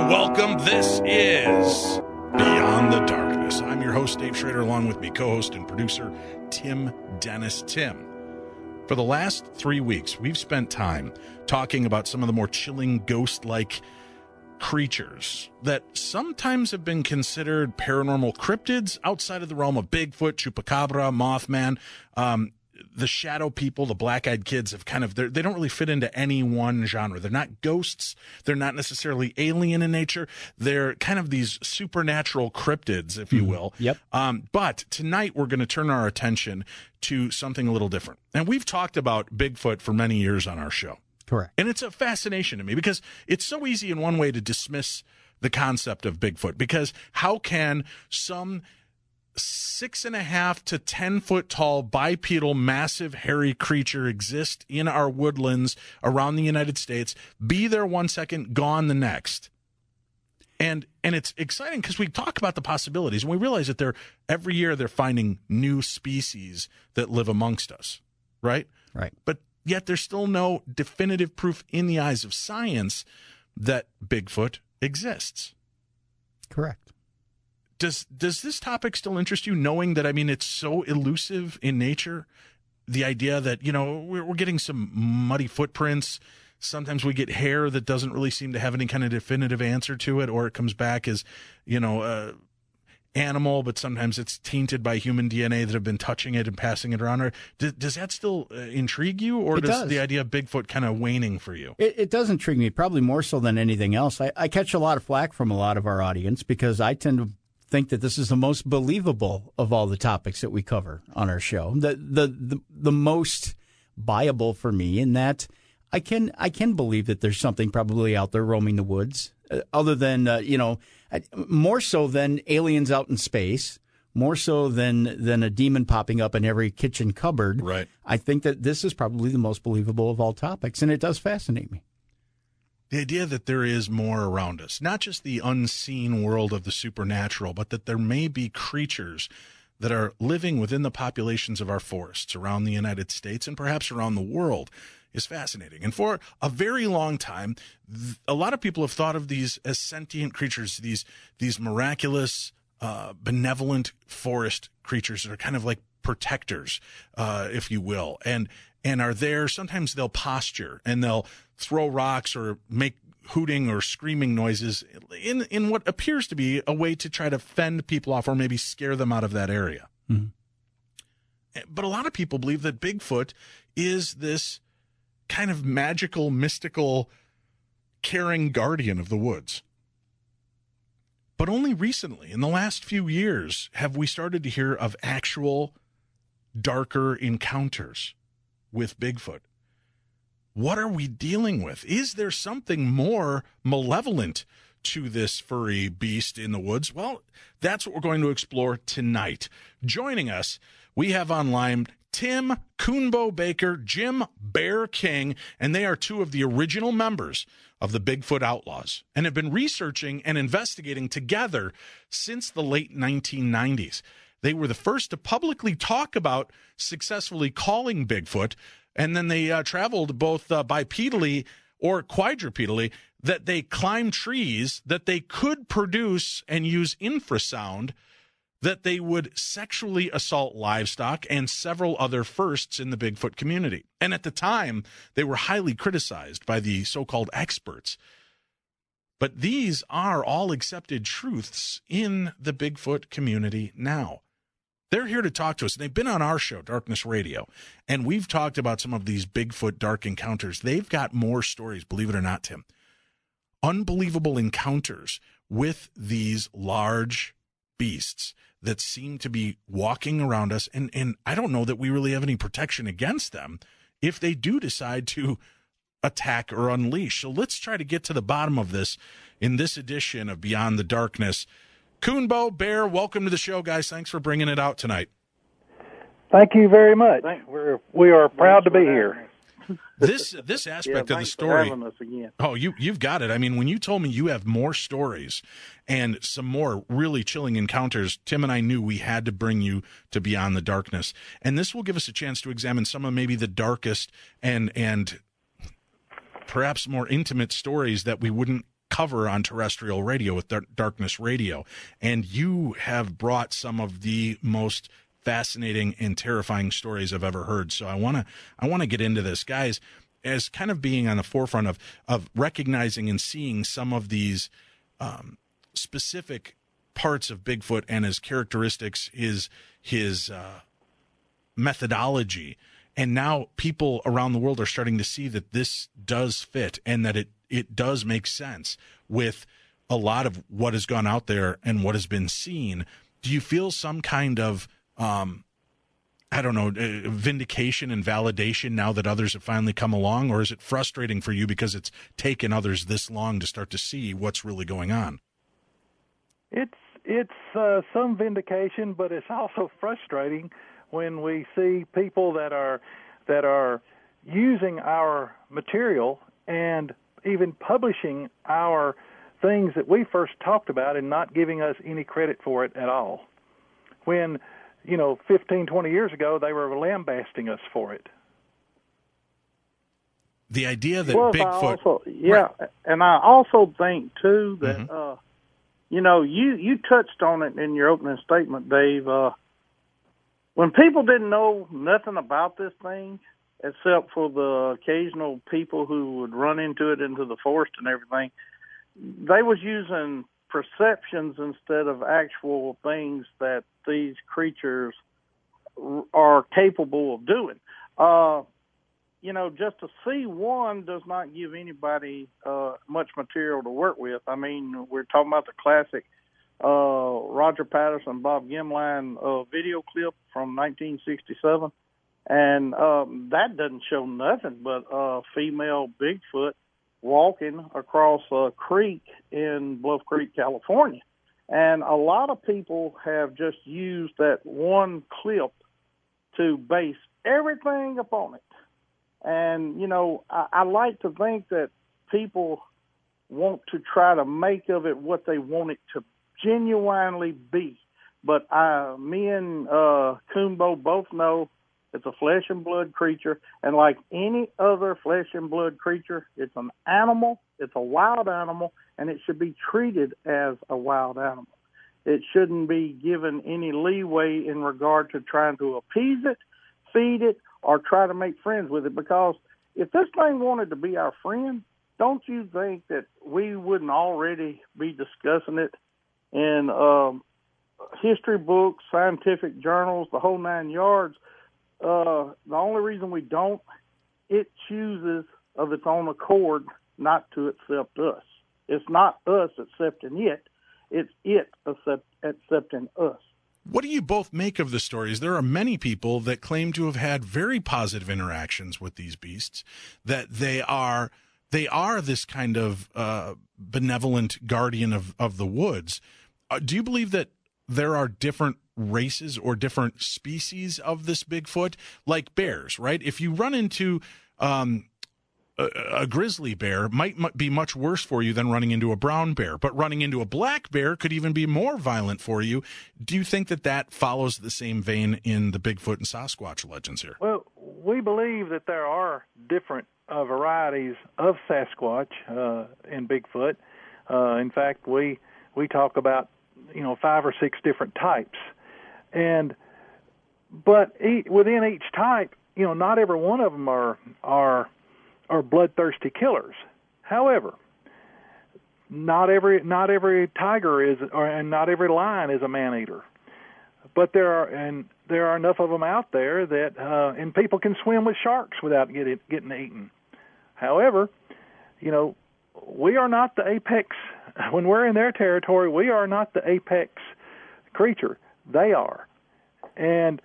Welcome. This is Beyond the Darkness. I'm your host, Dave Schrader, along with me, co-host and producer, Tim Dennis. Tim, for the last 3 weeks, we've spent time talking about some of the more chilling, ghost-like creatures that sometimes have been considered paranormal cryptids outside of the realm of Bigfoot, Chupacabra, Mothman. The shadow people, the black-eyed kids, have kind of, they don't really fit into any one genre. They're not ghosts. They're not necessarily alien in nature. They're kind of these supernatural cryptids, if you will. Yep. But tonight we're going to turn our attention to something a little different. And we've talked about Bigfoot for many years on our show. Correct. And it's a fascination to me because it's so easy in one way to dismiss the concept of Bigfoot, because how can some 6.5 to 10 foot tall bipedal massive hairy creature exist in our woodlands around the United States, be there 1 second, gone the next? And it's exciting because we talk about the possibilities and we realize that every year they're finding new species that live amongst us, right? Right. But yet there's still no definitive proof in the eyes of science that Bigfoot exists. Correct. Does this topic still interest you, knowing that, I mean, it's so elusive in nature? The idea that, you know, we're getting some muddy footprints. Sometimes we get hair that doesn't really seem to have any kind of definitive answer to it, or it comes back as, you know, animal, but sometimes it's tainted by human DNA that have been touching it and passing it around. Does that still intrigue you, or does the idea of Bigfoot kind of waning for you? It does intrigue me, probably more so than anything else. I catch a lot of flack from a lot of our audience because I tend to think that this is the most believable of all the topics that we cover on our show. The most viable for me, in that I can believe that there's something probably out there roaming the woods, other than more so than aliens out in space, more so than a demon popping up in every kitchen cupboard. Right. I think that this is probably the most believable of all topics, and it does fascinate me. The idea that there is more around us, not just the unseen world of the supernatural, but that there may be creatures that are living within the populations of our forests around the United States and perhaps around the world, is fascinating. And for a very long time, a lot of people have thought of these as sentient creatures, these miraculous, benevolent forest creatures that are kind of like protectors, if you will, and are there. Sometimes they'll posture and they'll throw rocks or make hooting or screaming noises in what appears to be a way to try to fend people off or maybe scare them out of that area. Mm-hmm. But a lot of people believe that Bigfoot is this kind of magical, mystical, caring guardian of the woods. But only recently, in the last few years, have we started to hear of actual darker encounters with Bigfoot. What are we dealing with? Is there something more malevolent to this furry beast in the woods? Well, that's what we're going to explore tonight. Joining us, we have online Tim Coonbo Baker, Jim Bear King, and they are two of the original members of the Bigfoot Outlaws and have been researching and investigating together since the late 1990s. They were the first to publicly talk about successfully calling Bigfoot, and then they traveled both bipedally or quadrupedally, that they climbed trees, that they could produce and use infrasound, that they would sexually assault livestock, and several other firsts in the Bigfoot community. And at the time, they were highly criticized by the so-called experts. But these are all accepted truths in the Bigfoot community now. They're here to talk to us. They've been on our show, Darkness Radio, and we've talked about some of these Bigfoot dark encounters. They've got more stories, believe it or not, Tim. Unbelievable encounters with these large beasts that seem to be walking around us, and I don't know that we really have any protection against them if they do decide to attack or unleash. So let's try to get to the bottom of this in this edition of Beyond the Darkness. Coonbo, Bear, welcome to the show, guys. Thanks for bringing it out tonight. Thank you very much. We are proud to be here. This aspect of the story. For having us again. Oh, you've got it. I mean, when you told me you have more stories and some more really chilling encounters, Tim and I knew we had to bring you to Beyond the Darkness. And this will give us a chance to examine some of maybe the darkest and perhaps more intimate stories that we wouldn't cover on terrestrial radio with Darkness Radio. And you have brought some of the most fascinating and terrifying stories I've ever heard. So I want to get into this, guys, as kind of being on the forefront of recognizing and seeing some of these specific parts of Bigfoot and his characteristics, his methodology. And now people around the world are starting to see that this does fit and that it does make sense with a lot of what has gone out there and what has been seen. Do you feel some kind of vindication and validation now that others have finally come along, or is it frustrating for you because it's taken others this long to start to see what's really going on? It's some vindication, but it's also frustrating when we see people that are using our material and even publishing our things that we first talked about and not giving us any credit for it at all. When 15, 20 years ago, they were lambasting us for it. The idea that well, Bigfoot... right. And I also think, too, that, you touched on it in your opening statement, Dave. When people didn't know nothing about this thing, except for the occasional people who would run into it into the forest and everything, they was using perceptions instead of actual things that these creatures are capable of doing. Just to see one does not give anybody much material to work with. I mean, we're talking about the classic Roger Patterson, Bob Gimline video clip from 1967, and that doesn't show nothing but a female Bigfoot walking across a creek in Bluff Creek, California. And a lot of people have just used that one clip to base everything upon it. And, I like to think that people want to try to make of it what they want it to genuinely be. But me and Coonbo both know it's a flesh and blood creature, and like any other flesh and blood creature, it's an animal, it's a wild animal, and it should be treated as a wild animal. It shouldn't be given any leeway in regard to trying to appease it, feed it, or try to make friends with it, because if this thing wanted to be our friend, don't you think that we wouldn't already be discussing it in history books, scientific journals, the whole 9 yards? The only reason we don't, it chooses of its own accord not to accept us. It's not us accepting it. It's it accepting us. What do you both make of the stories? There are many people that claim to have had very positive interactions with these beasts, that they are this kind of benevolent guardian of the woods. Do you believe that there are different races or different species of this Bigfoot, like bears, right? If you run into a grizzly bear, might be much worse for you than running into a brown bear, but running into a black bear could even be more violent for you. Do you think that follows the same vein in the Bigfoot and Sasquatch legends here? Well, we believe that there are different varieties of Sasquatch and Bigfoot. In fact, we talk about 5 or 6 different types. But within each type, not every one of them are bloodthirsty killers. However, not every tiger is, and not every lion is a man-eater. But there are enough of them out there that and people can swim with sharks without getting eaten. However, we are not the apex. When we're in their territory, we are not the apex creature. They are. And,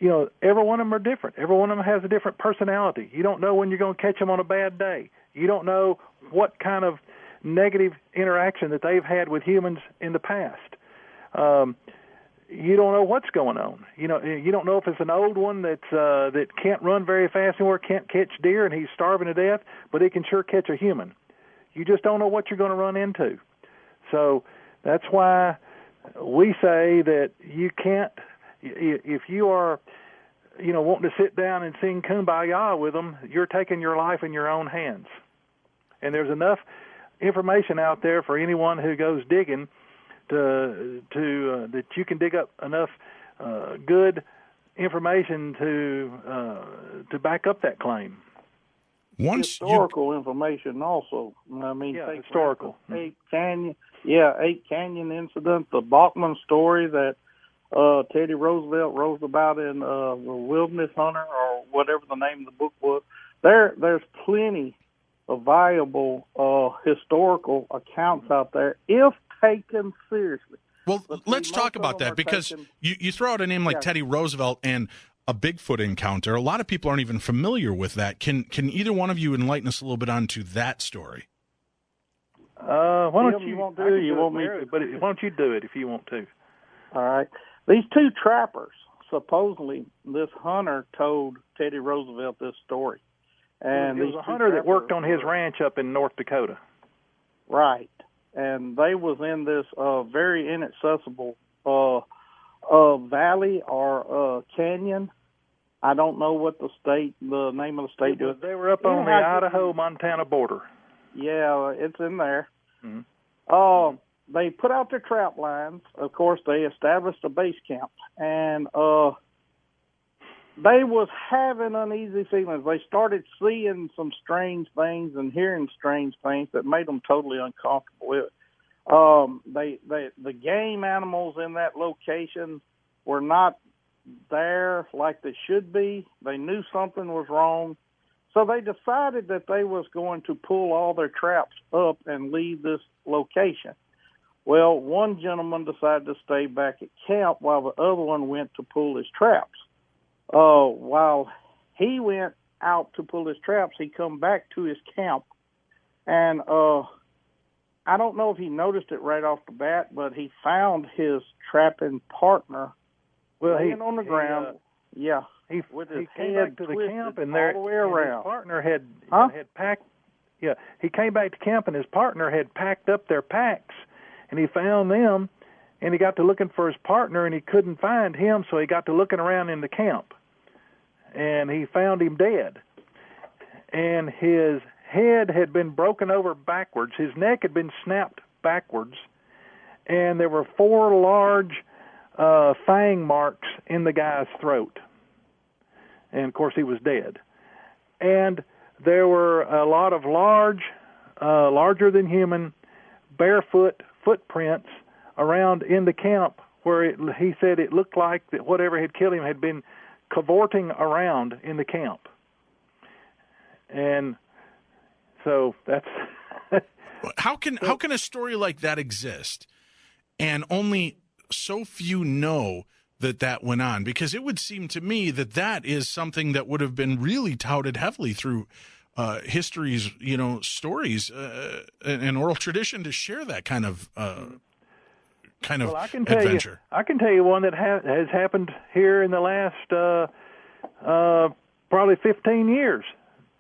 every one of them are different. Every one of them has a different personality. You don't know when you're going to catch them on a bad day. You don't know what kind of negative interaction that they've had with humans in the past. You don't know what's going on. You don't know if it's an old one that can't run very fast anymore, can't catch deer, and he's starving to death, but he can sure catch a human. You just don't know what you're going to run into. So that's why we say that you can't, if you are, wanting to sit down and sing Kumbaya with them, you're taking your life in your own hands. And there's enough information out there for anyone who goes digging to that you can dig up enough good information to back up that claim. Historical information also. I mean, take historical. Eight Canyon incident, the Bachman story that Teddy Roosevelt wrote about in The Wilderness Hunter, or whatever the name of the book was. There's plenty of valuable historical accounts out there if taken seriously. Well, let's talk about that, because you throw out a name like Teddy Roosevelt and a Bigfoot encounter. A lot of people aren't even familiar with that. Can either one of you enlighten us a little bit onto that story? Why don't you won't do it? You want me to? But why don't you do it if you want to? All right. These two trappers, supposedly, this hunter told Teddy Roosevelt this story. And it was a hunter that worked on his ranch up in North Dakota. Right. And they was in this very inaccessible valley or canyon. I don't know what the name of the state is. They were up on the Idaho-Montana border. Yeah, it's in there. Mm-hmm. They put out their trap lines. Of course, they established a base camp. And they was having uneasy feelings. They started seeing some strange things and hearing strange things that made them totally uncomfortable with it. The game animals in that location were not there like they should be. They knew something was wrong. So they decided that they was going to pull all their traps up and leave this location. Well, one gentleman decided to stay back at camp while the other one went to pull his traps. While he went out to pull his traps, he come back to his camp, and I don't know if he noticed it right off the bat, but he found his trapping partner laying on the ground. He came back to the camp, and there, all the way around. His partner had packed. Yeah, he came back to camp, and his partner had packed up their packs, and he found them, and he got to looking for his partner, and he couldn't find him, so he got to looking around in the camp, and he found him dead, and his head had been broken over backwards. His neck had been snapped backwards, and there were 4 large fang marks in the guy's throat. And, of course, he was dead. And there were a lot of larger than human, barefoot footprints around in the camp where he said it looked like that whatever had killed him had been cavorting around in the camp. And so that's... How can a story like that exist and only so few know that went on? Because it would seem to me that is something that would have been really touted heavily through history's, stories and oral tradition to share that kind of adventure. I can tell you one that has happened here in the last probably 15 years.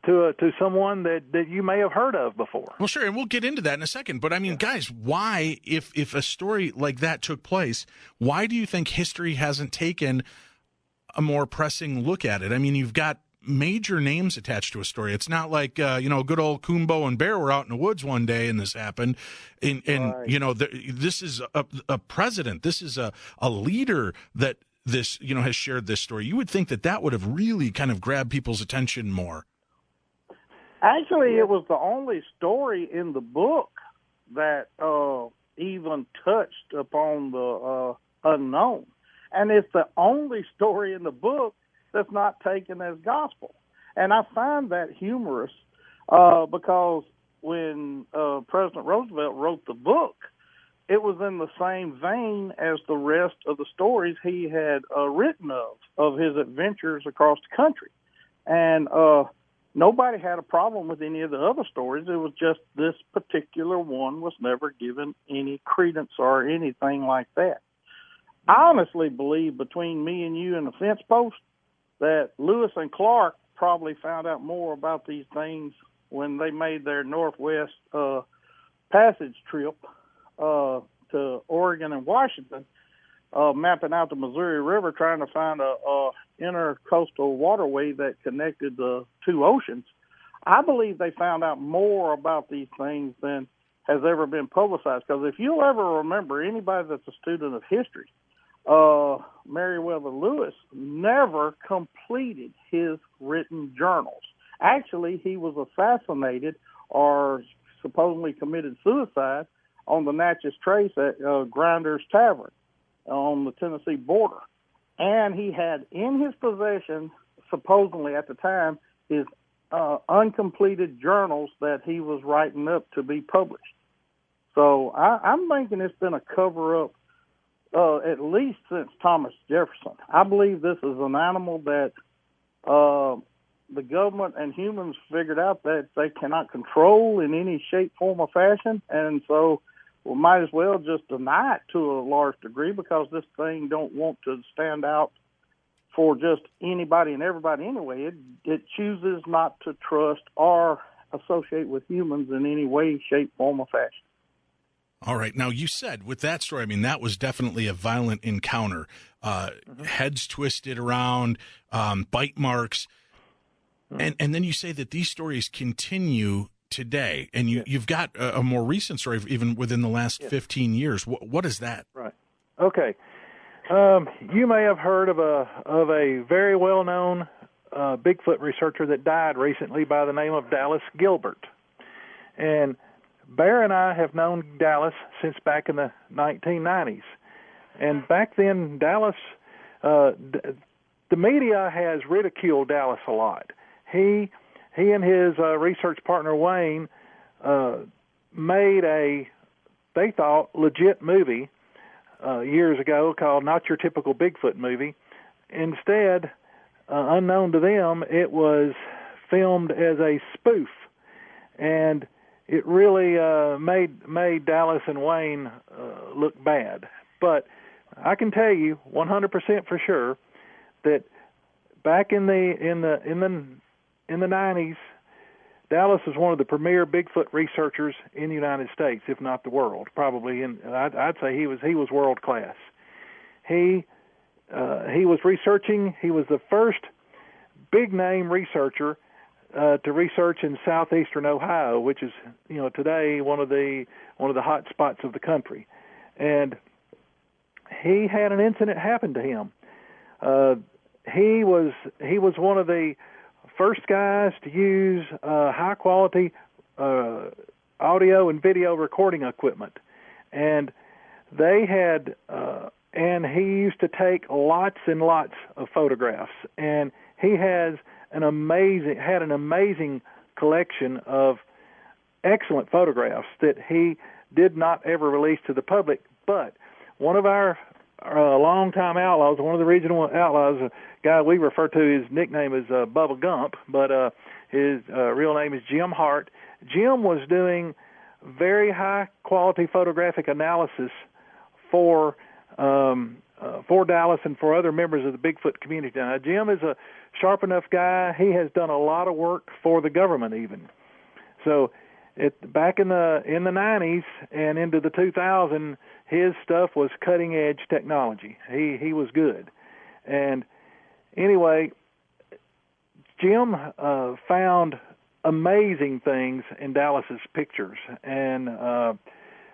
To someone that you may have heard of before. Well, sure, and we'll get into that in a second. But, I mean, guys, why, if a story like that took place, why do you think history hasn't taken a more pressing look at it? I mean, you've got major names attached to a story. It's not like, good old Coonbo and Bear were out in the woods one day and this happened. And this is a president. This is a leader that this, has shared this story. You would think that would have really kind of grabbed people's attention more. Actually, it was the only story in the book that even touched upon the unknown. And it's the only story in the book that's not taken as gospel. And I find that humorous because when President Roosevelt wrote the book, it was in the same vein as the rest of the stories he had written of his adventures across the country. And nobody had a problem with any of the other stories. It was just this particular one was never given any credence or anything like that. I honestly believe, between me and you and the fence post, that Lewis and Clark probably found out more about these things when they made their Northwest Passage trip to Oregon and Washington, mapping out the Missouri River, trying to find a intercoastal waterway that connected the two oceans. I believe they found out more about these things than has ever been publicized. Because if you'll ever remember, anybody that's a student of history, Meriwether Lewis never completed his written journals. Actually, he was assassinated or supposedly committed suicide on the Natchez Trace at Grinder's Tavern on the Tennessee border. And he had in his possession, supposedly at the time, his uncompleted journals that he was writing up to be published. So I'm thinking it's been a cover-up at least since Thomas Jefferson. I believe this is an animal that the government and humans figured out that they cannot control in any shape, form, or fashion, and so we might as well just deny it to a large degree, because this thing don't want to stand out for just anybody and everybody anyway. It chooses not to trust or associate with humans in any way, shape, form, or fashion. All right. Now, you said with that story, I mean, that was definitely a violent encounter. Heads twisted around, bite marks. And then you say that these stories continue today. And you've got a more recent story, even within the last 15 years. What is that? Right. Okay. You may have heard of a very well-known Bigfoot researcher that died recently by the name of Dallas Gilbert. And Bear and I have known Dallas since back in the 1990s. And back then, Dallas, the media has ridiculed Dallas a lot. He and his research partner, Wayne, made they thought, legit movie years ago called Not Your Typical Bigfoot Movie. Instead, unknown to them, it was filmed as a spoof. And it really made Dallas and Wayne look bad. But I can tell you 100% for sure that back in the 90s, Dallas was one of the premier Bigfoot researchers in the United States, if not the world. Probably, I'd say he was world class. He was researching. He was the first big name researcher to research in southeastern Ohio, which is, today one of the hot spots of the country. And he had an incident happen to him. He was one of the first guys to use high quality audio and video recording equipment, and they had and he used to take lots and lots of photographs, and he had an amazing collection of excellent photographs that he did not ever release to the public. But one of our longtime outlaws, one of the regional outlaws, a guy we refer to, his nickname is Bubba Gump, but his real name is Jim Hart. Jim was doing very high quality photographic analysis for Dallas and for other members of the Bigfoot community. Now, Jim is a sharp enough guy. He has done a lot of work for the government even. So back in the 90s and into the 2000s, his stuff was cutting edge technology. He was good. And anyway, Jim found amazing things in Dallas's pictures, and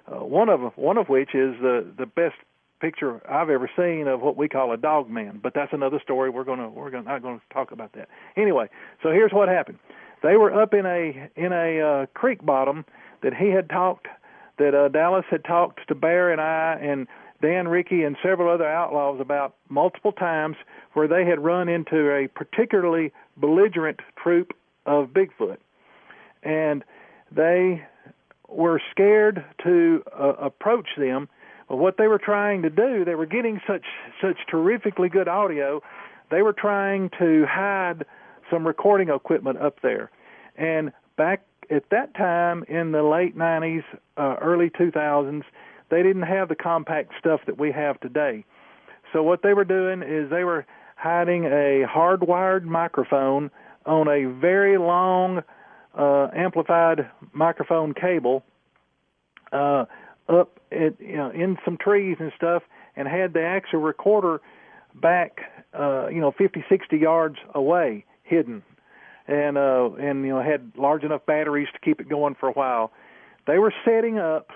one of which is the best picture I've ever seen of what we call a dog man. But that's another story. We're not going to talk about that. Anyway, so here's what happened. They were up in a creek bottom that Dallas had talked to Bear and I and Dan Rickey and several other outlaws about multiple times, where they had run into a particularly belligerent troop of Bigfoot. And they were scared to approach them. But what they were trying to do, they were getting such terrifically good audio, they were trying to hide some recording equipment up there. And back at that time in the late 90s, early 2000s, they didn't have the compact stuff that we have today. So what they were doing is they were hiding a hardwired microphone on a very long amplified microphone cable up at, in some trees and stuff, and had the actual recorder back 50, 60 yards away, hidden, and had large enough batteries to keep it going for a while. They were setting up,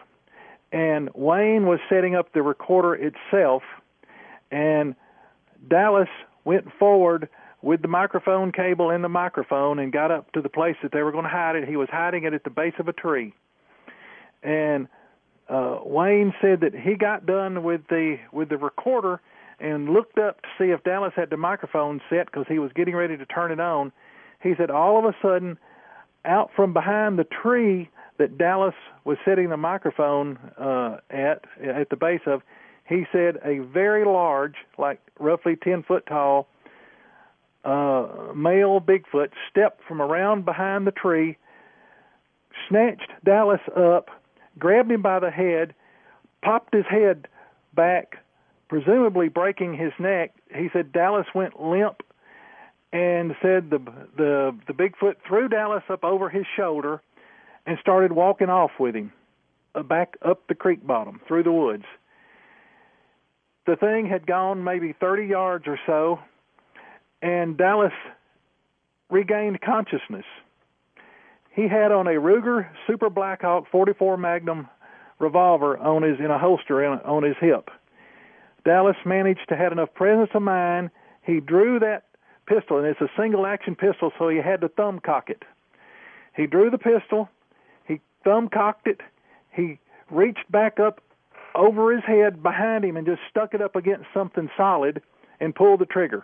and Wayne was setting up the recorder itself, and Dallas went forward with the microphone cable and the microphone and got up to the place that they were going to hide it. He was hiding it at the base of a tree. And Wayne said that he got done with the recorder and looked up to see if Dallas had the microphone set because he was getting ready to turn it on. He said all of a sudden, out from behind the tree that Dallas was setting the microphone at the base of, he said a very large, like roughly 10 foot tall, male Bigfoot stepped from around behind the tree, snatched Dallas up, grabbed him by the head, popped his head back, presumably breaking his neck. He said Dallas went limp, and said the Bigfoot threw Dallas up over his shoulder and started walking off with him back up the creek bottom through the woods. The thing had gone maybe 30 yards or so, and Dallas regained consciousness. He had on a Ruger Super Blackhawk 44 Magnum revolver in a holster on his hip. Dallas managed to have enough presence of mind. He drew that pistol, and it's a single-action pistol, so he had to thumb-cock it. He drew the pistol. He thumb-cocked it. He reached back up over his head behind him and just stuck it up against something solid and pulled the trigger.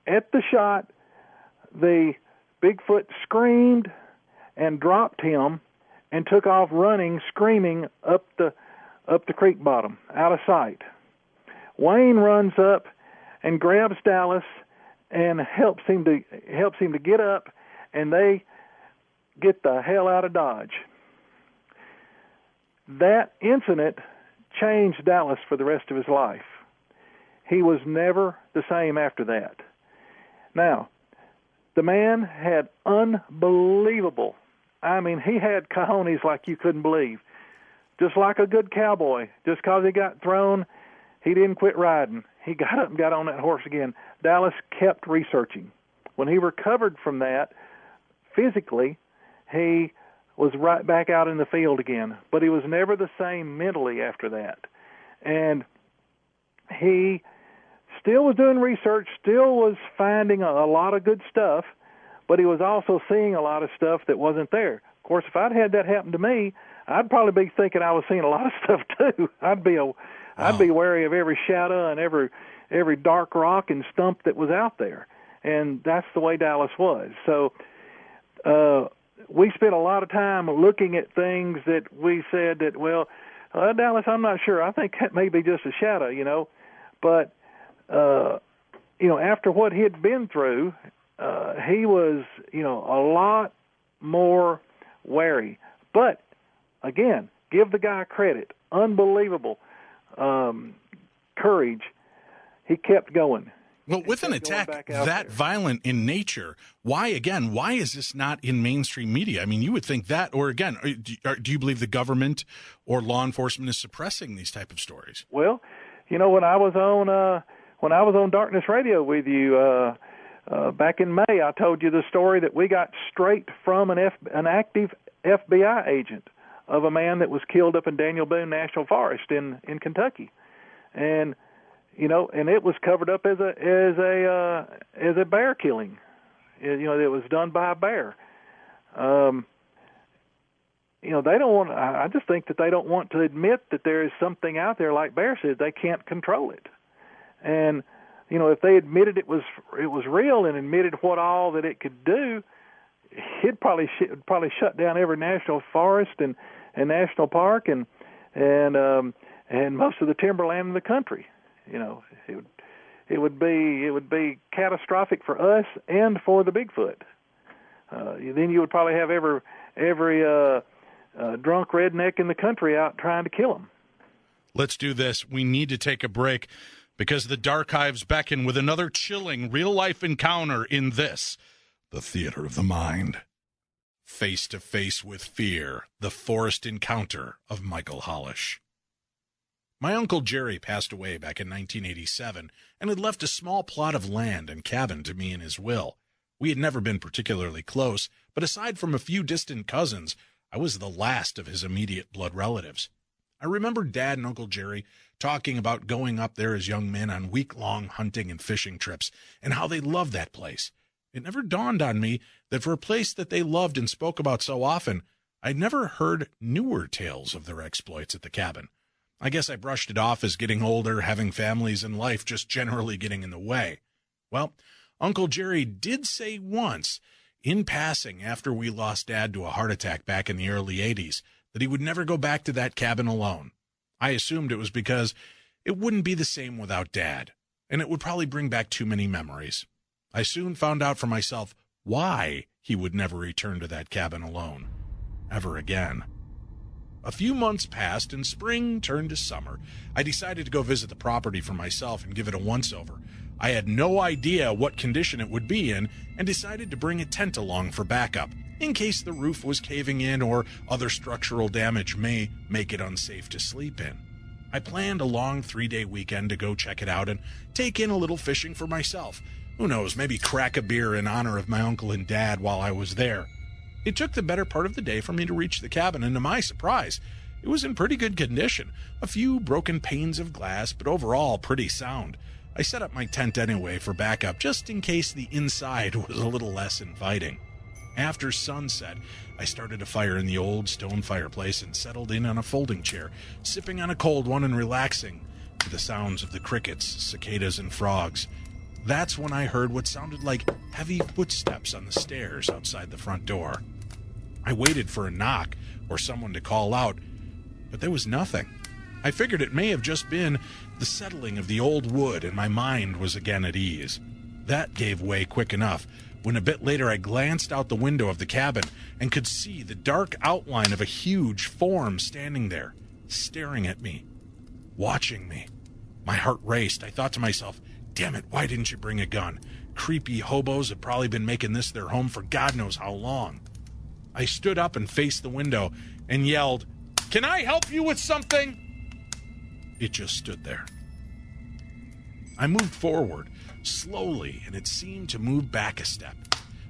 At the shot, the Bigfoot screamed and dropped him and took off running, screaming up the creek bottom, out of sight. Wayne runs up and grabs Dallas and helps him to get up, and they get the hell out of Dodge. That incident changed Dallas for the rest of his life. He was never the same after that. Now, the man had unbelievable, he had cojones like you couldn't believe. Just like a good cowboy. Just because he got thrown, he didn't quit riding. He got up and got on that horse again. Dallas kept researching. When he recovered from that, physically, he was right back out in the field again. But he was never the same mentally after that. And he still was doing research, still was finding a lot of good stuff, but he was also seeing a lot of stuff that wasn't there. Of course, if I'd had that happen to me, I'd probably be thinking I was seeing a lot of stuff too. I'd be wary of every shadow and every dark rock and stump that was out there. And that's the way Dallas was. So we spent a lot of time looking at things that we said that, Dallas, I'm not sure. I think that may be just a shadow, But, after what he had been through, he was, a lot more wary. But, again, give the guy credit. Unbelievable courage. He kept going. Well, with an attack that violent in nature, why is this not in mainstream media? I mean, you would think that, or again, do you believe the government or law enforcement is suppressing these type of stories? Well, when I was on Darkness Radio with you back in May, I told you the story that we got straight from an active FBI agent of a man that was killed up in Daniel Boone National Forest in Kentucky, and it was covered up as a bear killing. It was done by a bear. They don't want. I just think that they don't want to admit that there is something out there, like Bear said. They can't control it, and if they admitted it was real and admitted what all that it could do, it'd probably shut down every national forest and national park and most of the timberland in the country. It it would be catastrophic for us and for the Bigfoot. Then you would probably have every drunk redneck in the country out trying to kill him. Let's do this. We need to take a break because the Darkhives beckon with another chilling real-life encounter in this, the Theater of the Mind. Face to face with fear, the forest encounter of Michael Hollish. My Uncle Jerry passed away back in 1987 and had left a small plot of land and cabin to me in his will. We had never been particularly close, but aside from a few distant cousins, I was the last of his immediate blood relatives. I remember Dad and Uncle Jerry talking about going up there as young men on week-long hunting and fishing trips and how they loved that place. It never dawned on me that for a place that they loved and spoke about so often, I'd never heard newer tales of their exploits at the cabin. I guess I brushed it off as getting older, having families, and life just generally getting in the way. Well, Uncle Jerry did say once, in passing after we lost Dad to a heart attack back in the early 80s, that he would never go back to that cabin alone. I assumed it was because it wouldn't be the same without Dad, and it would probably bring back too many memories. I soon found out for myself why he would never return to that cabin alone, ever again. A few months passed, and spring turned to summer. I decided to go visit the property for myself and give it a once-over. I had no idea what condition it would be in, and decided to bring a tent along for backup, in case the roof was caving in or other structural damage may make it unsafe to sleep in. I planned a long 3-day weekend to go check it out and take in a little fishing for myself. Who knows, maybe crack a beer in honor of my uncle and dad while I was there. It took the better part of the day for me to reach the cabin, and to my surprise, it was in pretty good condition. A few broken panes of glass, but overall pretty sound. I set up my tent anyway for backup, just in case the inside was a little less inviting. After sunset, I started a fire in the old stone fireplace and settled in on a folding chair, sipping on a cold one and relaxing to the sounds of the crickets, cicadas, and frogs. That's when I heard what sounded like heavy footsteps on the stairs outside the front door. I waited for a knock or someone to call out, but there was nothing. I figured it may have just been the settling of the old wood, and my mind was again at ease. That gave way quick enough when a bit later I glanced out the window of the cabin and could see the dark outline of a huge form standing there, staring at me, watching me. My heart raced. I thought to myself, damn it, why didn't you bring a gun? Creepy hobos have probably been making this their home for God knows how long. I stood up and faced the window and yelled, "Can I help you with something?" It just stood there. I moved forward, slowly, and it seemed to move back a step.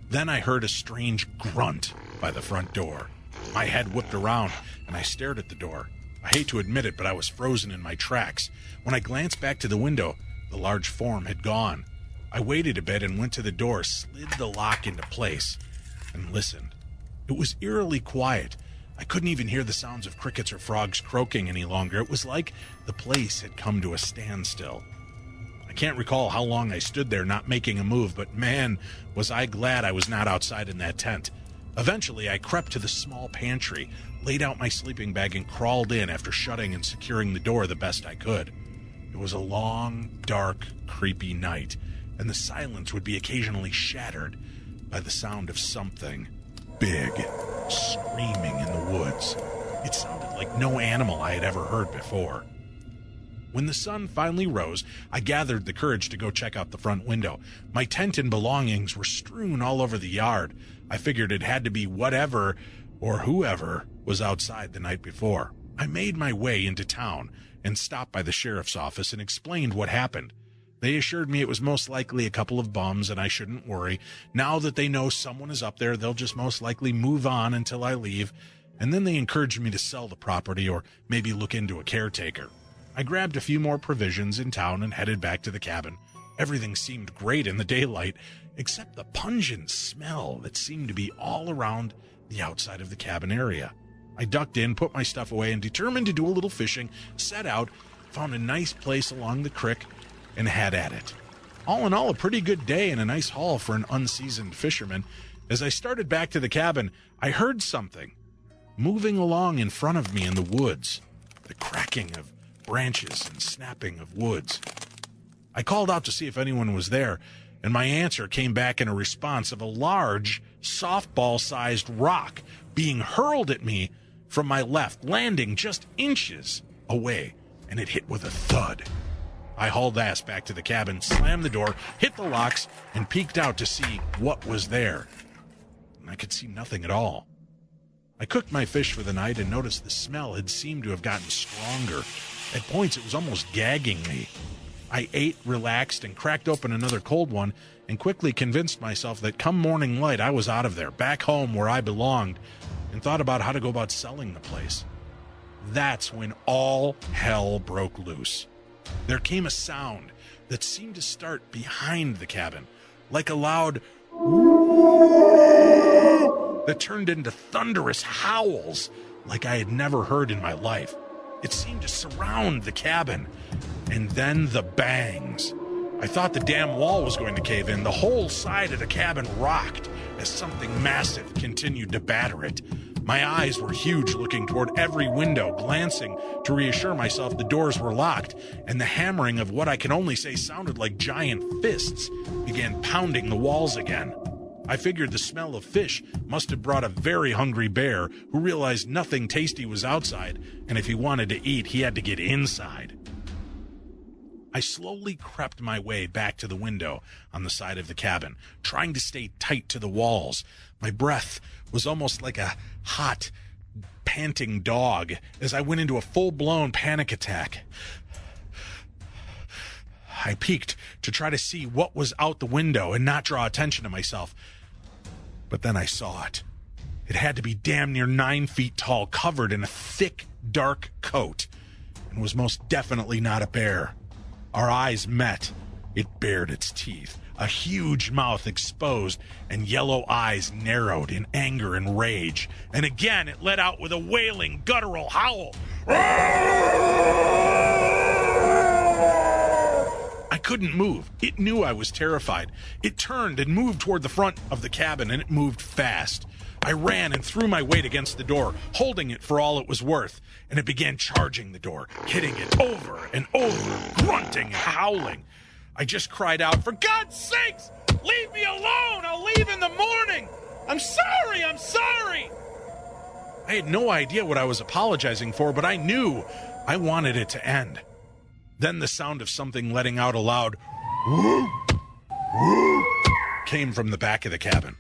Then I heard a strange grunt by the front door. My head whipped around, and I stared at the door. I hate to admit it, but I was frozen in my tracks. When I glanced back to the window, the large form had gone. I waited a bit and went to the door, slid the lock into place, and listened. It was eerily quiet. I couldn't even hear the sounds of crickets or frogs croaking any longer. It was like the place had come to a standstill. I can't recall how long I stood there not making a move, but man, was I glad I was not outside in that tent. Eventually, I crept to the small pantry, laid out my sleeping bag, and crawled in after shutting and securing the door the best I could. It was a long, dark, creepy night, and the silence would be occasionally shattered by the sound of something big screaming in the woods. It sounded like no animal I had ever heard before. When the sun finally rose, I gathered the courage to go check out the front window. My tent and belongings were strewn all over the yard. I figured it had to be whatever or whoever was outside the night before. I made my way into town and stopped by the sheriff's office and explained what happened. They assured me it was most likely a couple of bums and I shouldn't worry. Now that they know someone is up there, they'll just most likely move on until I leave. And then they encouraged me to sell the property or maybe look into a caretaker. I grabbed a few more provisions in town and headed back to the cabin. Everything seemed great in the daylight, except the pungent smell that seemed to be all around the outside of the cabin area. I ducked in, put my stuff away, and determined to do a little fishing, set out, found a nice place along the creek, and had at it. All in all, a pretty good day and a nice haul for an unseasoned fisherman. As I started back to the cabin, I heard something moving along in front of me in the woods, the cracking of branches and snapping of woods. I called out to see if anyone was there, and my answer came back in a response of a large, softball-sized rock being hurled at me from my left, landing just inches away, and it hit with a thud. I hauled ass back to the cabin, slammed the door, hit the locks, and peeked out to see what was there. And I could see nothing at all. I cooked my fish for the night and noticed the smell had seemed to have gotten stronger. At points, it was almost gagging me. I ate, relaxed, and cracked open another cold one and quickly convinced myself that come morning light, I was out of there, back home where I belonged, and thought about how to go about selling the place. That's when all hell broke loose. There came a sound that seemed to start behind the cabin, like a loud that turned into thunderous howls like I had never heard in my life. It seemed to surround the cabin. And then the bangs. I thought the damn wall was going to cave in. The whole side of the cabin rocked as something massive continued to batter it. My eyes were huge, looking toward every window, glancing to reassure myself the doors were locked, and the hammering of what I can only say sounded like giant fists began pounding the walls again. I figured the smell of fish must have brought a very hungry bear who realized nothing tasty was outside, and if he wanted to eat, he had to get inside. I slowly crept my way back to the window on the side of the cabin, trying to stay tight to the walls. My breath was almost like a hot, panting dog as I went into a full-blown panic attack. I peeked to try to see what was out the window and not draw attention to myself. But then I saw it. It had to be damn near 9 feet tall, covered in a thick, dark coat, and was most definitely not a bear. Our eyes met. It bared its teeth, a huge mouth exposed, and yellow eyes narrowed in anger and rage. And again, it let out with a wailing, guttural howl. I couldn't move. It knew I was terrified. It turned and moved toward the front of the cabin, and it moved fast. I ran and threw my weight against the door, holding it for all it was worth, and it began charging the door, hitting it over and over, grunting and howling. I just cried out, "For God's sakes, leave me alone! I'll leave in the morning! I'm sorry! I'm sorry!" I had no idea what I was apologizing for, but I knew I wanted it to end. Then the sound of something letting out a loud whoop, whoop, came from the back of the cabin.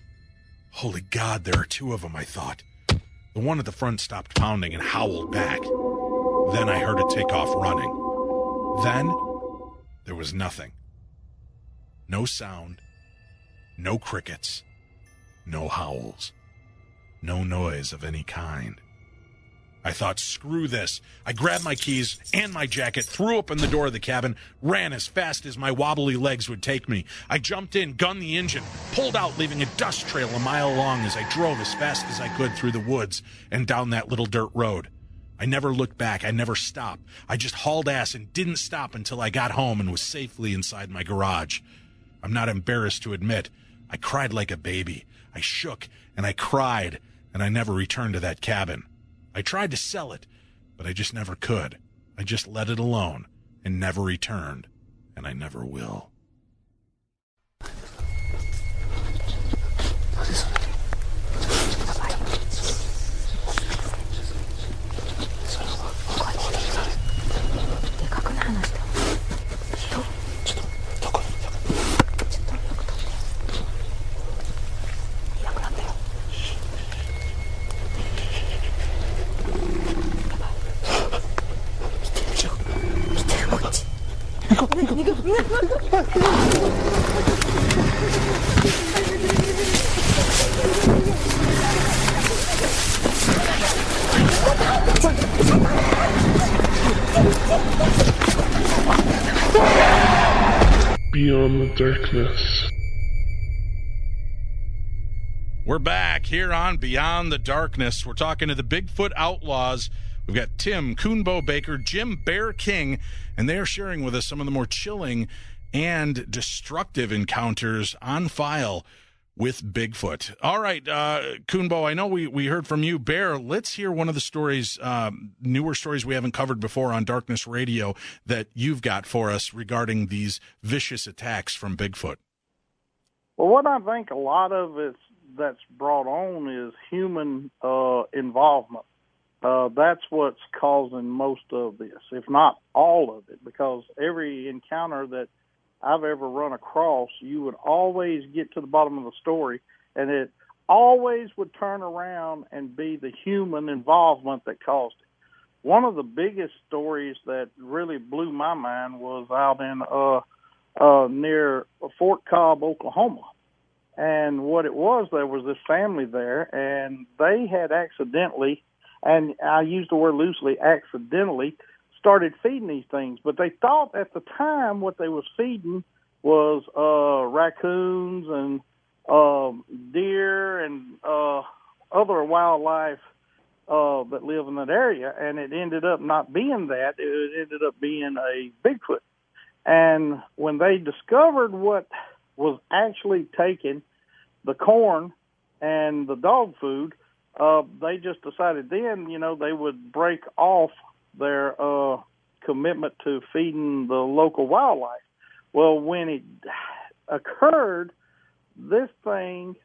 Holy God, there are 2 of them, I thought. The one at the front stopped pounding and howled back. Then I heard it take off running. Then there was nothing. No sound, no crickets, no howls, no noise of any kind. I thought, screw this. I grabbed my keys and my jacket, threw open the door of the cabin, ran as fast as my wobbly legs would take me. I jumped in, gunned the engine, pulled out, leaving a dust trail a mile long as I drove as fast as I could through the woods and down that little dirt road. I never looked back. I never stopped. I just hauled ass and didn't stop until I got home and was safely inside my garage. I'm not embarrassed to admit, I cried like a baby. I shook and I cried, and I never returned to that cabin. I tried to sell it, but I just never could. I just let it alone and never returned, and I never will. Beyond the Darkness. We're back here on Beyond the Darkness. We're talking to the Bigfoot Outlaws. We've got Tim Coonbo Baker, Jim Bear King, and they're sharing with us some of the more chilling and destructive encounters on file with Bigfoot. All right, Coonbo, I know we heard from you. Bear, let's hear one of the stories, newer stories we haven't covered before on Darkness Radio that you've got for us regarding these vicious attacks from Bigfoot. Well, what I think a lot of it that's brought on is human involvement. That's what's causing most of this, if not all of it, because every encounter that I've ever run across, you would always get to the bottom of the story, and it always would turn around and be the human involvement that caused it. One of the biggest stories that really blew my mind was out in near Fort Cobb, Oklahoma. And what it was, there was this family there, and they had accidentally, and I use the word loosely, accidentally started feeding these things. But they thought at the time what they was feeding was raccoons and deer and other wildlife that live in that area. And it ended up not being that. It ended up being a Bigfoot. And when they discovered what was actually taking the corn and the dog food, they just decided then, they would break off their commitment to feeding the local wildlife. Well, when it occurred, this thing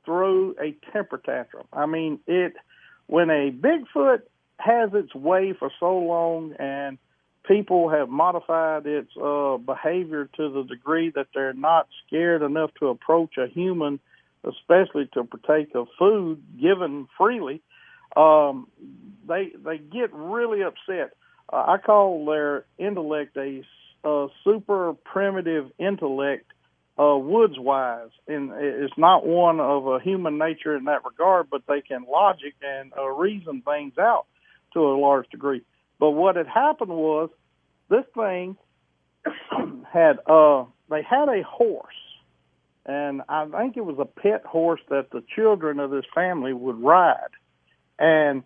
threw a temper tantrum. I mean, when a Bigfoot has its way for so long and people have modified its behavior to the degree that they're not scared enough to approach a human, especially to partake of food given freely, they get really upset. I call their intellect a super primitive intellect, woods-wise, and it's not one of a human nature in that regard, but they can logic and reason things out to a large degree. But what had happened was this thing had they had a horse, and I think it was a pet horse that the children of this family would ride. And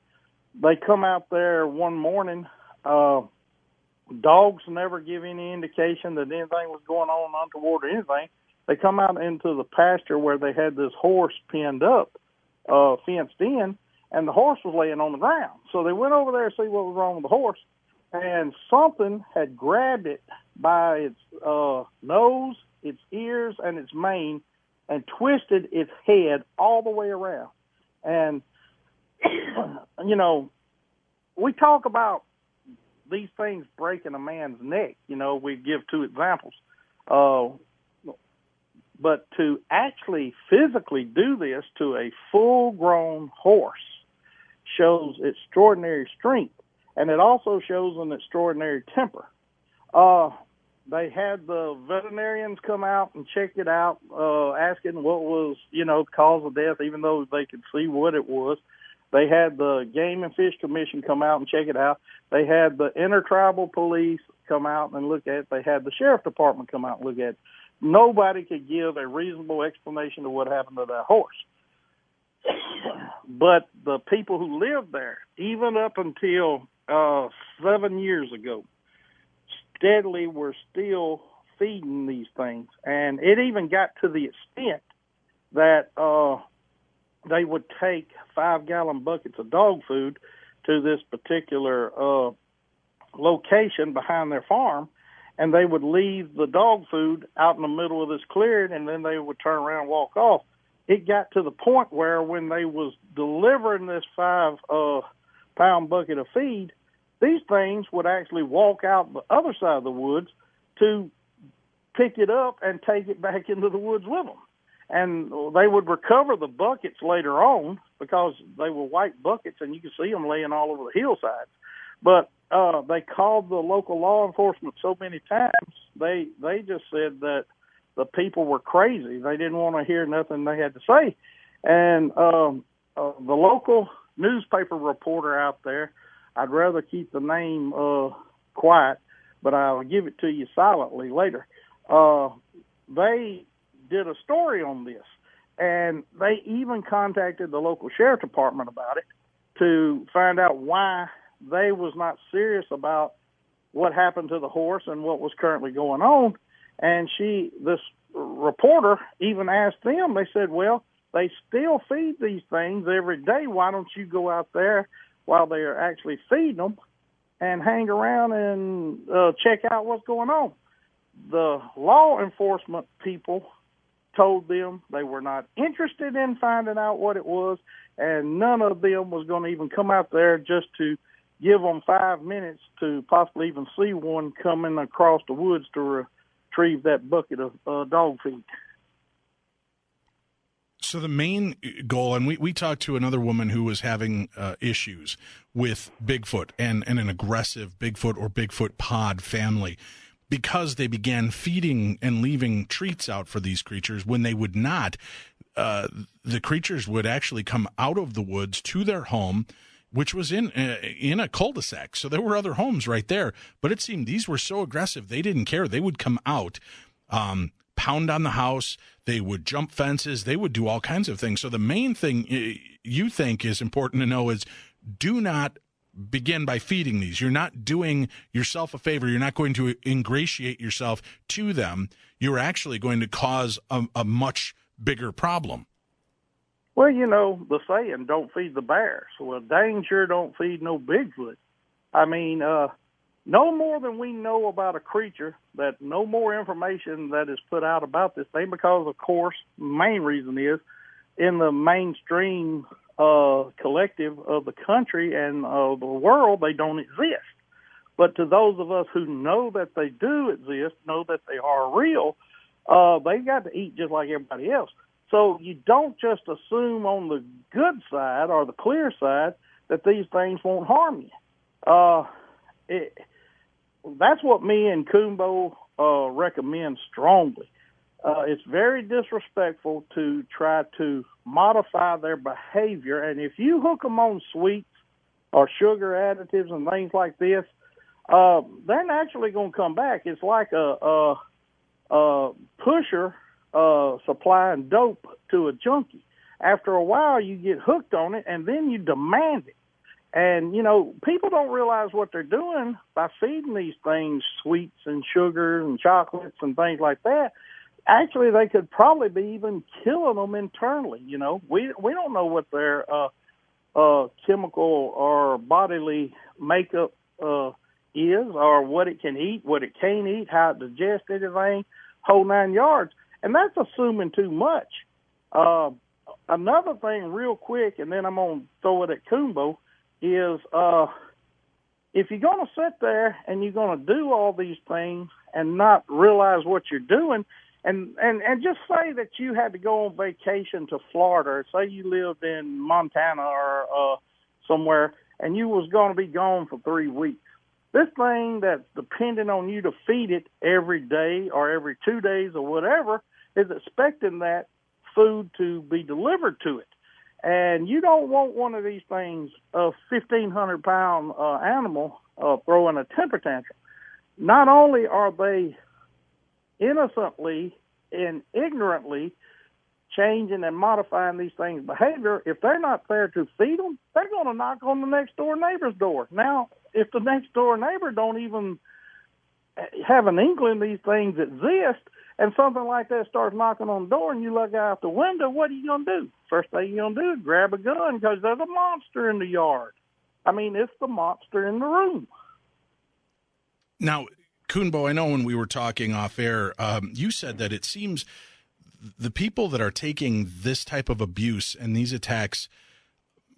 they come out there one morning. Dogs never give any indication that anything was going on untoward or anything. They come out into the pasture where they had this horse pinned up, fenced in, and the horse was laying on the ground. So they went over there to see what was wrong with the horse, and something had grabbed it by its nose, its ears, and its mane, and twisted its head all the way around. And, we talk about these things breaking a man's neck. We give two examples. But to actually physically do this to a full-grown horse shows extraordinary strength, and it also shows an extraordinary temper. They had the veterinarians come out and check it out, asking what was, the cause of death, even though they could see what it was. They had the Game and Fish Commission come out and check it out. They had the intertribal police come out and look at it. They had the sheriff department come out and look at it. Nobody could give a reasonable explanation of what happened to that horse. But the people who lived there, even up until 7 years ago, steadily were still feeding these things. And it even got to the extent that they would take 5-gallon buckets of dog food to this particular location behind their farm, and they would leave the dog food out in the middle of this clearing, and then they would turn around and walk off. It got to the point where when they was delivering this 5-pound bucket of feed, these things would actually walk out the other side of the woods to pick it up and take it back into the woods with them. And they would recover the buckets later on because they were white buckets and you could see them laying all over the hillsides. But they called the local law enforcement so many times, they just said that the people were crazy. They didn't want to hear nothing they had to say. And the local newspaper reporter out there, I'd rather keep the name quiet, but I'll give it to you silently later. They did a story on this, and they even contacted the local sheriff department about it to find out why they was not serious about what happened to the horse and what was currently going on. And this reporter even asked them, they said, well, they still feed these things every day. Why don't you go out there while they're actually feeding them and hang around and check out what's going on? The law enforcement people told them they were not interested in finding out what it was, and none of them was going to even come out there just to give them 5 minutes to possibly even see one coming across the woods to retrieve that bucket of dog feed. So the main goal, and we talked to another woman who was having issues with Bigfoot and an aggressive Bigfoot or Bigfoot pod family, because they began feeding and leaving treats out for these creatures when they would not. The creatures would actually come out of the woods to their home, which was in a cul-de-sac. So there were other homes right there, but it seemed these were so aggressive they didn't care. They would come out, pound on the house. They would jump fences. They would do all kinds of things. So the main thing you think is important to know is do not begin by feeding these. You're not doing yourself a favor. You're not going to ingratiate yourself to them. You're actually going to cause a much bigger problem. Well, you know, the saying, don't feed the bears. Well, dang sure don't feed no Bigfoot. I mean, no more than we know about a creature, that no more information that is put out about this thing, because, of course, the main reason is in the mainstream collective of the country and the world, they don't exist. But to those of us who know that they do exist, know that they are real, they've got to eat just like everybody else. So you don't just assume on the good side or the clear side that these things won't harm you. That's what me and Coonbo recommend strongly. It's very disrespectful to try to modify their behavior, and if you hook them on sweets or sugar additives and things like this, they're naturally going to come back. It's like a pusher supplying dope to a junkie. After a while, you get hooked on it, and then you demand it. And, you know, people don't realize what they're doing by feeding these things sweets and sugars and chocolates and things like that. Actually, they could probably be even killing them internally. You know, we don't know what their chemical or bodily makeup is, or what it can eat, what it can't eat, how it digests anything, whole 9 yards. And that's assuming too much. Another thing real quick, and then I'm going to throw it at Coonbo, is if you're going to sit there and you're going to do all these things and not realize what you're doing, and just say that you had to go on vacation to Florida, or say you lived in Montana or somewhere, and you was going to be gone for 3 weeks. This thing that's depending on you to feed it every day or every 2 days or whatever is expecting that food to be delivered to it. And you don't want one of these things, a 1,500-pound animal, throwing a temper tantrum. Not only are they innocently and ignorantly changing and modifying these things' behavior, if they're not there to feed them, they're going to knock on the next door neighbor's door. Now, if the next door neighbor don't even have an inkling these things exist, and something like that starts knocking on the door and you look out the window, what are you going to do? First thing you're going to do is grab a gun, because there's a monster in the yard. I mean, it's the monster in the room. Now, Coonbo, I know when we were talking off air, you said that it seems the people that are taking this type of abuse and these attacks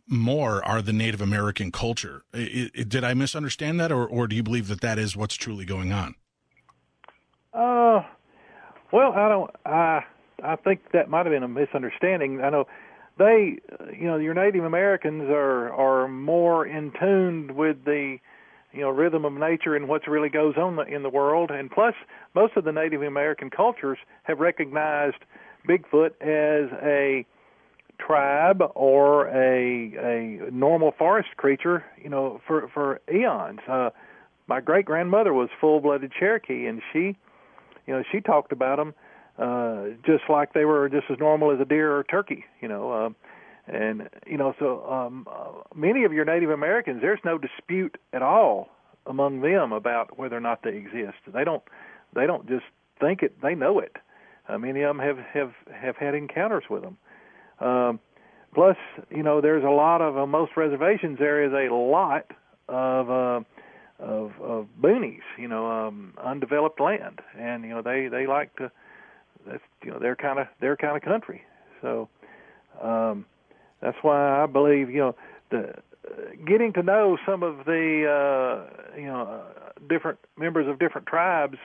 more are the Native American culture. Did I misunderstand that, or do you believe that that is what's truly going on? Well, I think that might have been a misunderstanding. I know your Native Americans are more in tune with the, rhythm of nature and what really goes on in the world. And plus, most of the Native American cultures have recognized Bigfoot as a tribe or a normal forest creature, for eons. My great-grandmother was full-blooded Cherokee, and she talked about them just like they were just as normal as a deer or a turkey, so many of your Native Americans, there's no dispute at all among them about whether or not they exist. They don't just think it; they know it. Many of them have had encounters with them. Plus, there's a lot of most reservations. There is a lot of boonies, undeveloped land, and they like to. That's their kind of country. So that's why I believe the getting to know some of the different members of different tribes,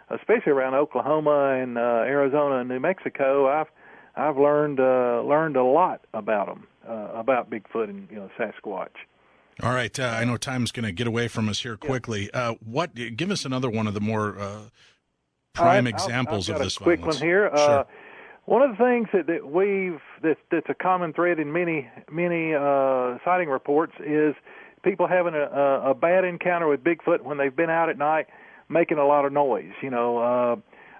especially around Oklahoma and Arizona and New Mexico. I've learned a lot about them, about Bigfoot and Sasquatch. All right, I know time's going to get away from us here quickly. Give us another one of the more prime examples I've of got this a quick violence. one here. Sure. One of the things that's a common thread in many sighting reports is people having a bad encounter with Bigfoot when they've been out at night, making a lot of noise.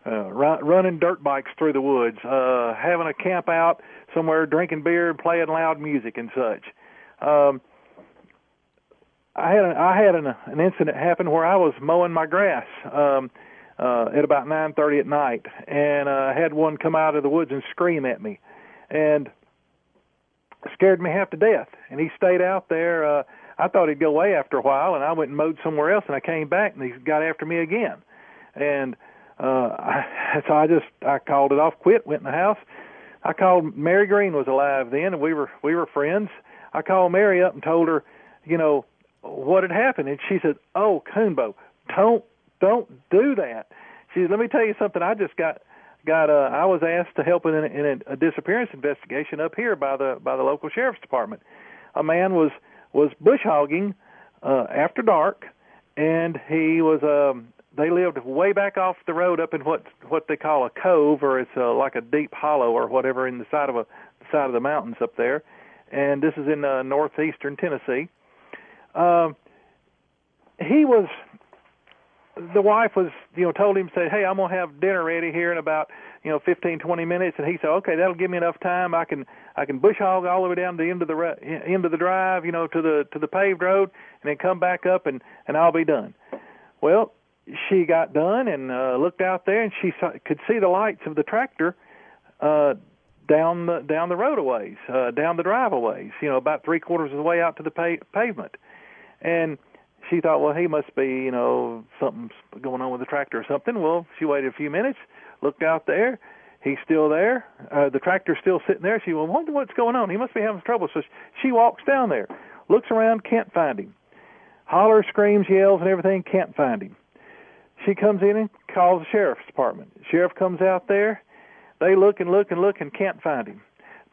Running dirt bikes through the woods, having a camp out somewhere, drinking beer and playing loud music and such. I had an incident happen where I was mowing my grass at about 9:30 at night, and I had one come out of the woods and scream at me, and scared me half to death. And he stayed out there. I thought he'd go away after a while, and I went and mowed somewhere else, and I came back, and he got after me again. And so I called it off, quit, went in the house. I called Mary Green was alive then, and we were friends. I called Mary up and told her, what had happened, and she said, "Oh, Coonbo, don't do that." She said, "Let me tell you something. I just got I was asked to help in a disappearance investigation up here by the local sheriff's department. A man was bush hogging after dark, and he was they lived way back off the road up in what they call a cove, or it's like a deep hollow or whatever in the side of the mountains up there, and this is in northeastern Tennessee. The wife was, told him, said, "Hey, I'm going to have dinner ready here in about, 15, 20 minutes." And he said, "Okay, that'll give me enough time. I can bush hog all the way down to the end of the drive, to the paved road, and then come back up and I'll be done." Well, she got done and looked out there, and she could see the lights of the tractor down the road a ways, down the drive a ways, about 3/4 of the way out to the pavement. And she thought, well, he must be, something's going on with the tractor or something. Well, she waited a few minutes, looked out there. He's still there. The tractor's still sitting there. She wondered what's going on. He must be having trouble. So she walks down there, looks around, can't find him. Hollers, screams, yells, and everything, can't find him. She comes in and calls the sheriff's department. The sheriff comes out there. They look and look and look and can't find him.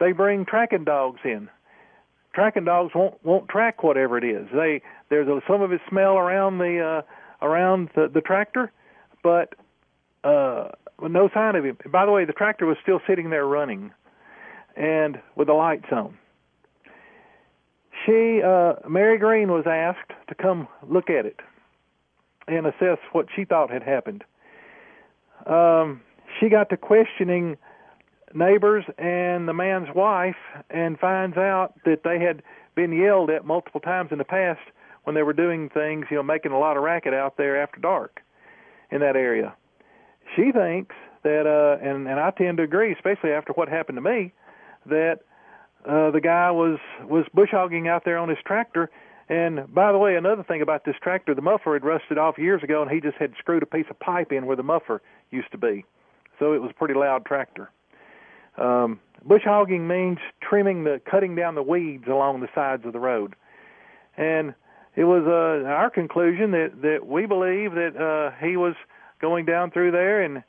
They bring tracking dogs in. Tracking dogs won't track whatever it is. There's some of it smell around the tractor, but no sign of him. By the way, the tractor was still sitting there running, and with the lights on. Mary Green was asked to come look at it and assess what she thought had happened. She got to questioning neighbors and the man's wife and finds out that they had been yelled at multiple times in the past when they were doing things, making a lot of racket out there after dark in that area. She thinks that, and I tend to agree, especially after what happened to me, that the guy was bush hogging out there on his tractor. And by the way, another thing about this tractor, the muffler had rusted off years ago, and he just had screwed a piece of pipe in where the muffler used to be. So it was a pretty loud tractor. Bush hogging means cutting down the weeds along the sides of the road. And it was our conclusion that we believe that he was going down through there and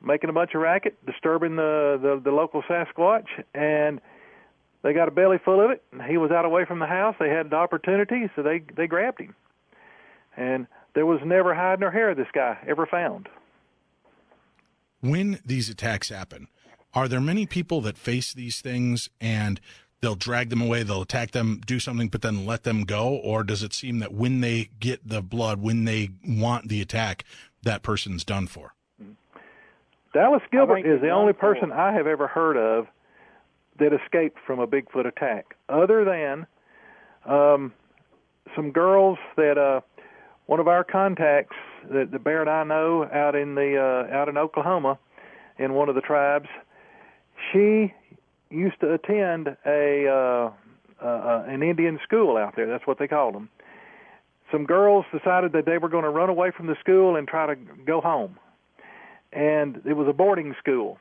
making a bunch of racket, disturbing the local Sasquatch, and they got a belly full of it, and he was out away from the house. They had the opportunity, so they grabbed him. And there was never hide nor hair of this guy ever found. When these attacks happen, are there many people that face these things and they'll drag them away, they'll attack them, do something, but then let them go? Or does it seem that when they get the blood, when they want the attack, that person's done for? Dallas Gilbert is the only person I have ever heard of that escaped from a Bigfoot attack, other than some girls that one of our contacts that the Bear and I know out in Oklahoma in one of the tribes. She used to attend an Indian school out there. That's what they called them. Some girls decided that they were going to run away from the school and try to go home. And it was a boarding school.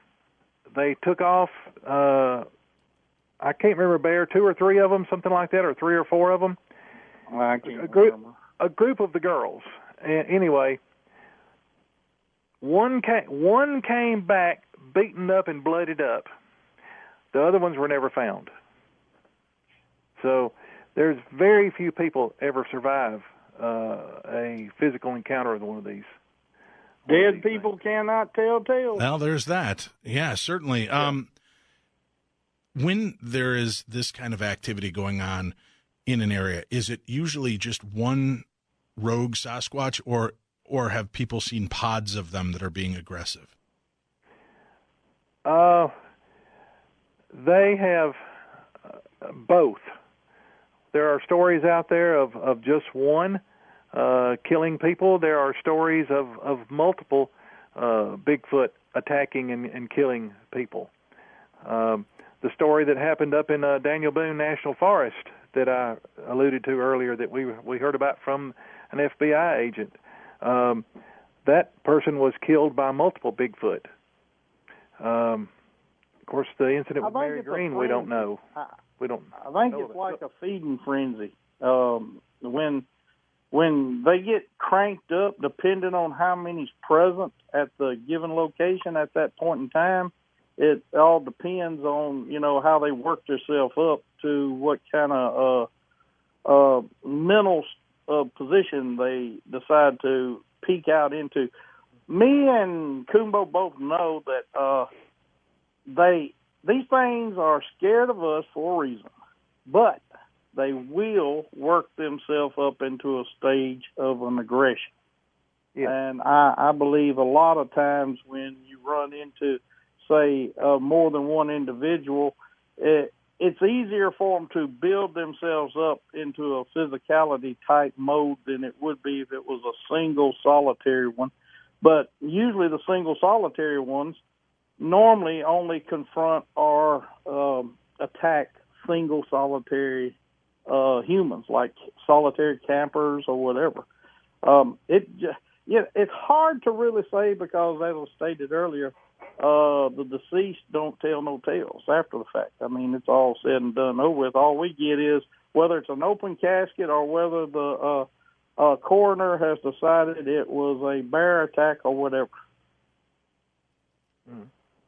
They took off, I can't remember, Bear, 2 or 3 of them, something like that, or 3 or 4 of them. I can't remember. A group of the girls. Anyway, one came back beaten up and bloodied up. The other ones were never found. So there's very few people ever survive a physical encounter with one of these. Dead people cannot tell tales. Well, there's that. Yeah, certainly. Yeah. When there is this kind of activity going on in an area, is it usually just one rogue Sasquatch, or have people seen pods of them that are being aggressive? They have both. There are stories out there of just one killing people. There are stories of multiple Bigfoot attacking and killing people. The story that happened up in Daniel Boone National Forest that I alluded to earlier, that we heard about from an FBI agent, that person was killed by multiple Bigfoot. Of course, the incident with Mary Green, we don't know. I think it's like a feeding frenzy. When they get cranked up, depending on how many's present at the given location at that point in time, it all depends on, how they work themselves up to what kind of mental position they decide to peek out into. Me and Coonbo both know that these things are scared of us for a reason, but they will work themselves up into a stage of an aggression. Yeah. And I believe a lot of times when you run into, say, more than one individual, it's easier for them to build themselves up into a physicality-type mode than it would be if it was a single solitary one. But usually the single solitary ones normally only confront or attack single solitary humans, like solitary campers or whatever. It's hard to really say because, as I stated earlier, the deceased don't tell no tales after the fact. I mean, it's all said and done over with. All we get is whether it's an open casket or whether the coroner has decided it was a bear attack or whatever.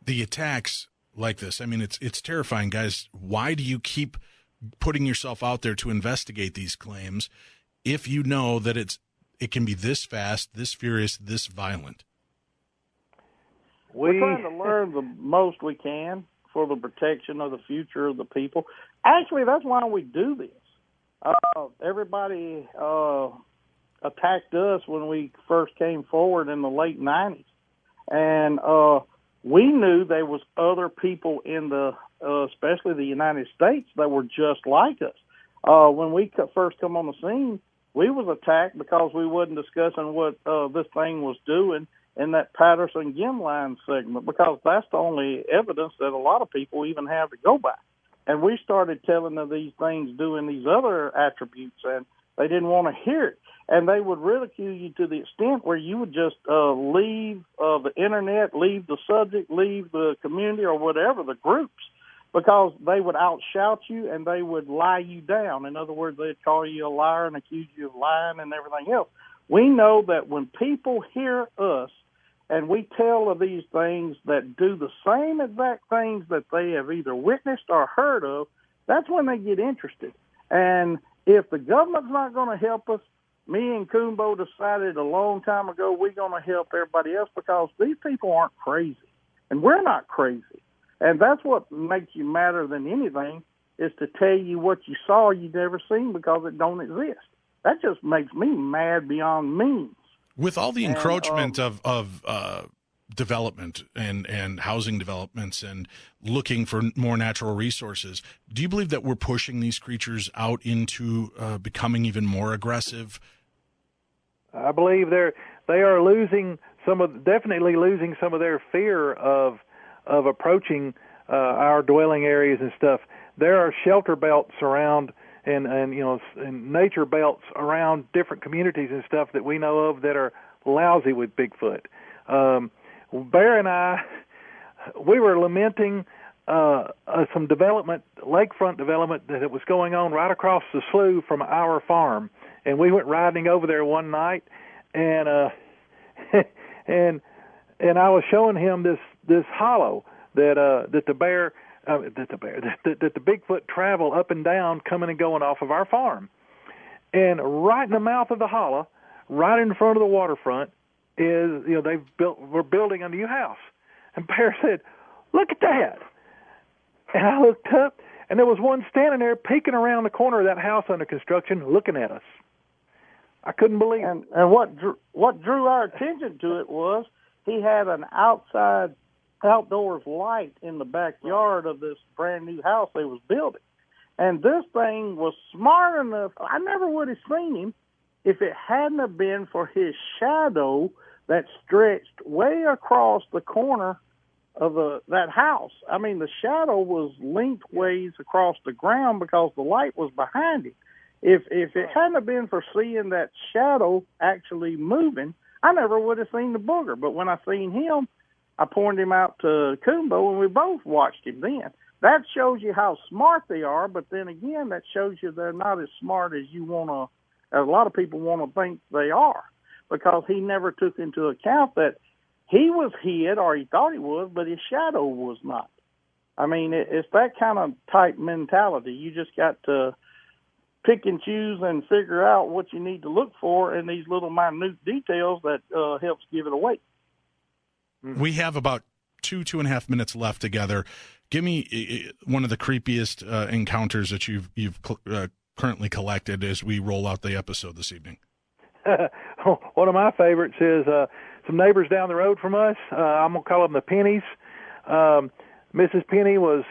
The attacks like this, I mean, it's terrifying, guys. Why do you keep putting yourself out there to investigate these claims if you know that it can be this fast, this furious, this violent? We're trying to learn the most we can for the protection of the future of the people. Actually, that's why we do this. Everybody attacked us when we first came forward in the late 90s. And we knew there was other people in especially the United States, that were just like us. When we first come on the scene, we was attacked because we wasn't discussing what this thing was doing in that Patterson-Gimline segment, because that's the only evidence that a lot of people even have to go by. And we started telling them these things doing these other attributes, and they didn't want to hear it. And they would ridicule you to the extent where you would just leave the internet, leave the subject, leave the community or whatever, the groups, because they would outshout you and they would lie you down. In other words, they'd call you a liar and accuse you of lying and everything else. We know that when people hear us and we tell of these things that do the same exact things that they have either witnessed or heard of, that's when they get interested. And if the government's not going to help us, me and Coonbo decided a long time ago we're going to help everybody else, because these people aren't crazy, and we're not crazy. And that's what makes you madder than anything, is to tell you what you saw you've never seen because it don't exist. That just makes me mad beyond means. With all the encroachment of development and housing developments and looking for more natural resources, do you believe that we're pushing these creatures out into becoming even more aggressive? I believe they are losing definitely losing some of their fear of approaching our dwelling areas and stuff. There are shelter belts around and nature belts around different communities and stuff that we know of that are lousy with Bigfoot. Bear and I, we were lamenting some development, lakefront development that was going on right across the slough from our farm, and we went riding over there one night, and and I was showing him this hollow that the Bigfoot travel up and down, coming and going off of our farm, and right in the mouth of the hollow, right in front of the waterfront, is we're building a new house, and Bear said, "Look at that." And I looked up, and there was one standing there peeking around the corner of that house under construction, looking at us. I couldn't believe it. And what drew our attention to it was he had an outdoors light in the backyard of this brand new house they was building. And this thing was smart enough. I never would have seen him if it hadn't have been for his shadow that stretched way across the corner of that house. I mean, the shadow was lengthways across the ground because the light was behind it. If it hadn't have been for seeing that shadow actually moving, I never would have seen the booger. But when I seen him, I pointed him out to Coonbo, and we both watched him then. That shows you how smart they are, but then again, that shows you they're not as smart as a lot of people want to think they are, because he never took into account that he was hid, or he thought he was, but his shadow was not. I mean, it's that kind of type mentality. You just got to pick and choose and figure out what you need to look for in these little minute details that helps give it away. We have about 2.5 minutes left together. Give me one of the creepiest encounters that you've currently collected as we roll out the episode this evening. One of my favorites is some neighbors down the road from us. I'm gonna call them the Pennies. Mrs. Penny was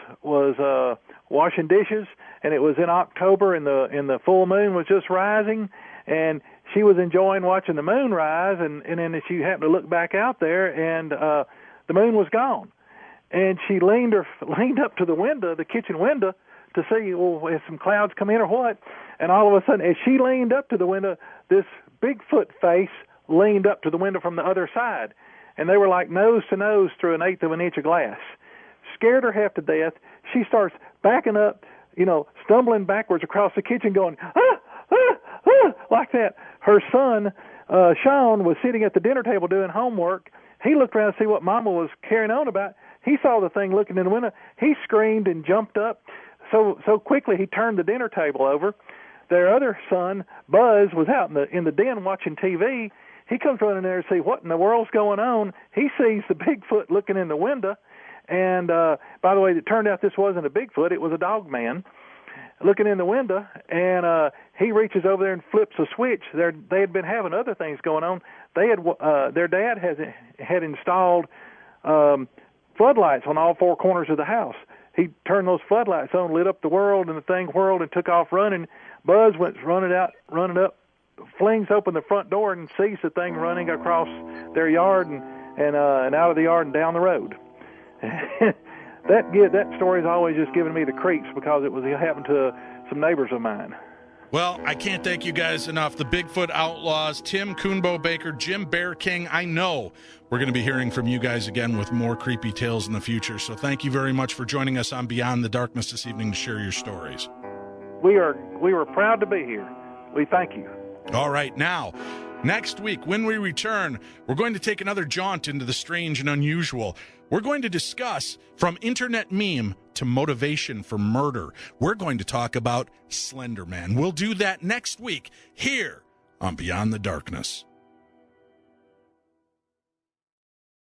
washing dishes, and it was in October, and the full moon was just rising, and she was enjoying watching the moon rise, and then she happened to look back out there, and the moon was gone, and she leaned up to the window, the kitchen window, to see, well, if some clouds come in or what, and all of a sudden, as she leaned up to the window, this Bigfoot face leaned up to the window from the other side, and they were like nose to nose through 1/8 of an inch of glass. Scared her half to death. She starts backing up, stumbling backwards across the kitchen, going, like that. Her son, Sean, was sitting at the dinner table doing homework. He looked around to see what Mama was carrying on about. He saw the thing looking in the window. He screamed and jumped up so quickly he turned the dinner table over. Their other son, Buzz, was out in the den watching TV. He comes running there to see what in the world's going on. He sees the Bigfoot looking in the window. And, by the way, it turned out this wasn't a Bigfoot. It was a dog man looking in the window. And he reaches over there and flips a switch. They had been having other things going on. They had their dad had installed floodlights on all four corners of the house. He turned those floodlights on, lit up the world, and the thing whirled and took off running. Buzz went running up, flings open the front door and sees the thing running across their yard and out of the yard and down the road. That story's always just given me the creeps because it happened to some neighbors of mine. Well, I can't thank you guys enough. The Bigfoot Outlaws, Tim Coonbo Baker, Jim Bear King. I know we're going to be hearing from you guys again with more creepy tales in the future. So thank you very much for joining us on Beyond the Darkness this evening to share your stories. We were proud to be here. We thank you. All right, now, next week when we return, we're going to take another jaunt into the strange and unusual. We're going to discuss from internet meme to motivation for murder. We're going to talk about Slender Man. We'll do that next week here on Beyond the Darkness.